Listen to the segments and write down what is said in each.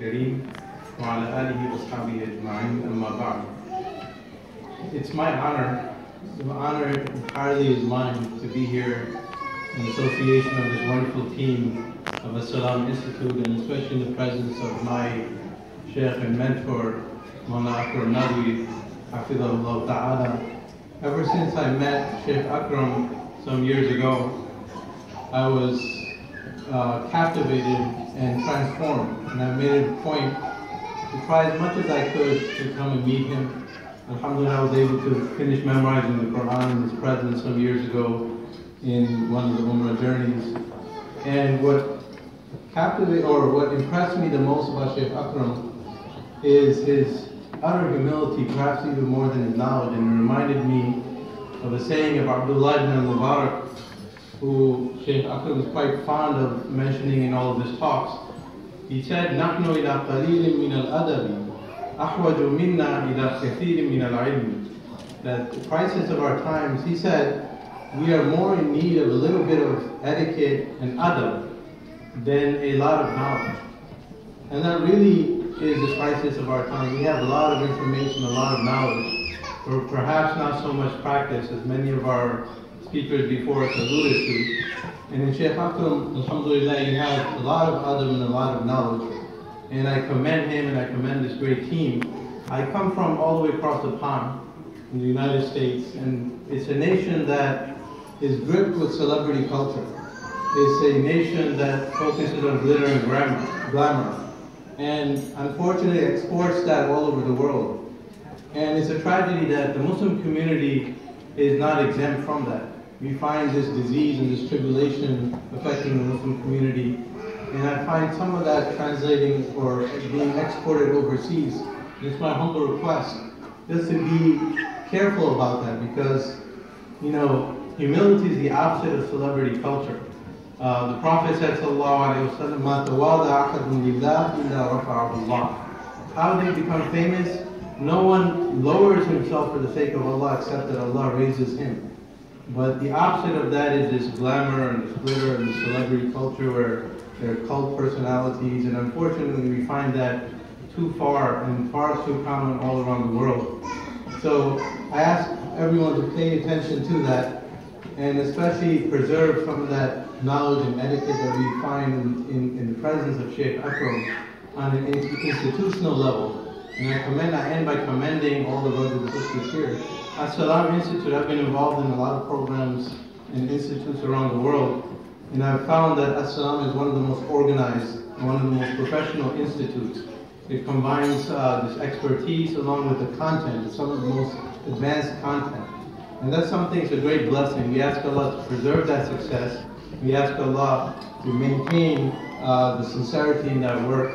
الكريم وعلى آله وأصحابه أجمعين أما بعد. It's my honor, the honor entirely is mine to be here in association of this wonderful team of Al-Salam Institute, and especially in the presence of my Sheikh and mentor, Mawlana Akram Nadwi, Hafidhahullah Ta'ala. Ever since I met Sheikh Akram some years ago, I was captivated and transformed, and I made it a point to try as much as I could to come and meet him. Alhamdulillah, I was able to finish memorizing the Quran in his presence some years ago in one of the Umrah journeys. And what impressed me the most about Sheikh Akram is his utter humility, perhaps even more than his knowledge, and it reminded me of a saying of Abdullah ibn al-Mubarak, who Sheikh Akram was quite fond of mentioning in all of his talks. He said, نَحْنُ إِلَىٰ قَلِيلٍ مِنَ الْأَدَبِ أَحْوَجُ مِنَّا إِلَىٰ كَثِيرٍ مِنَ الْعِلْمِ. That the crisis of our times, he said, we are more in need of a little bit of etiquette and adab than a lot of knowledge. And that really is the crisis of our time. We have a lot of information, a lot of knowledge, or perhaps not so much practice as many of our speakers before us alluded to. And in Sheikh Akram, alhamdulillah, you have a lot of adab and a lot of knowledge. And I commend him and I commend this great team. I come from all the way across the pond in the United States, and it's a nation that is gripped with celebrity culture. It's a nation that focuses on glitter and glamour, and unfortunately exports that all over the world. And it's a tragedy that the Muslim community is not exempt from that. We find this disease and this tribulation affecting the Muslim community, and I find some of that translating or being exported overseas. And it's my humble request just to be careful about that, because, you know, humility is the opposite of celebrity culture. The Prophet said, sallallahu alayhi wa sallam, مَا تَوَاضَعَ أَحَدٌ لِلَّهِ إِلَّا رَفَعَهُ اللَّهُ. How do you become famous? No one lowers himself for the sake of Allah except that Allah raises him. But the opposite of that is this glamour and this glitter and this celebrity culture where there are cult personalities, and unfortunately we find that too far and far too common all around the world. So I ask everyone to pay attention to that, and especially preserve some of that knowledge and etiquette that we find in the presence of Sheikh Akram on an institutional level. And I end by commending all the brothers and sisters here. Al-Salam Institute, I've been involved in a lot of programs and institutes around the world, and I've found that Al-Salam is one of the most organized and one of the most professional institutes. It combines this expertise along with the content, some of the most advanced content. And that's something, it's a great blessing. We ask Allah to preserve that success. We ask Allah to maintain the sincerity in that work.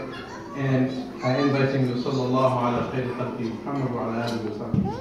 And I end by saying, Sallallahu ala khayri khalqi Muhammad wa ala alihi wa sahbihi.